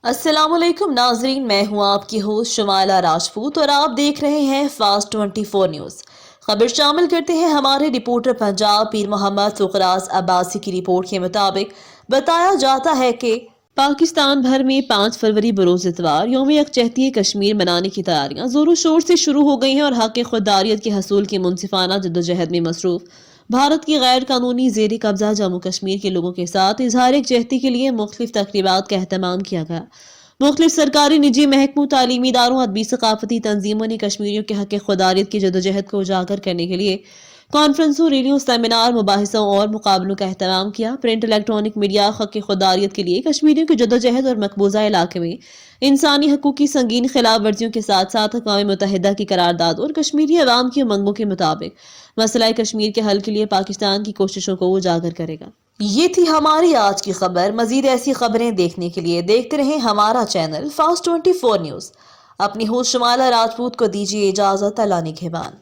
अस्सलाम वालेकुम नाजरीन, मैं हूं आपकी होस्ट शमाला राजपूत और आप देख रहे हैं फास्ट 24 न्यूज़। खबर शामिल करते हैं हमारे रिपोर्टर पंजाब पीर मोहम्मद फुकराज अब्बासी की रिपोर्ट के मुताबिक बताया जाता है कि पाकिस्तान भर में 5 फरवरी बरोज इतवार यौम यकजहती कश्मीर मनाने की तैयारियां जोरों शोर से शुरू हो गई हैं और हक खुददारियत के हसूल की मुनसिफाना जद्दोजहद में मसरूफ भारत की गैर कानूनी जेर कब्जा जम्मू कश्मीर के लोगों के साथ इजहार यकजहती के लिए मुख्तलिफ तकरीबात का एहतमाम किया गया। मुख्तलिफ सरकारी निजी महकमों तालीमी इदारों अदबी सकाफती तंजीमों ने कश्मीरियों के हक खुदारियत की जदोजहद को उजागर करने के लिए कॉन्फ्रेंसों, रैलियों, सेमिनार, मुबाहिसों और मुकाबलों का एहतमाम किया। प्रिंट इलेक्ट्रॉनिक मीडिया हक खुदारियत के लिए कश्मीरियों की जदोजहद और मकबूजा इलाके में इंसानी हकूक की संगीन खिलाफ वर्जियों के साथ साथ अक़वाम मुत्तहिदा की करारदाद और कश्मीरी अवाम की उमंगों के मुताबिक मसला कश्मीर के हल के लिए पाकिस्तान की कोशिशों को उजागर करेगा। ये थी हमारी आज की खबर। मजीद ऐसी खबरें देखने के लिए देखते रहें हमारा चैनल फास्ट 24 न्यूज़। अपनी होस्ट शमाला राजपूत को दीजिए इजाजत। अल्लाह निगहबान।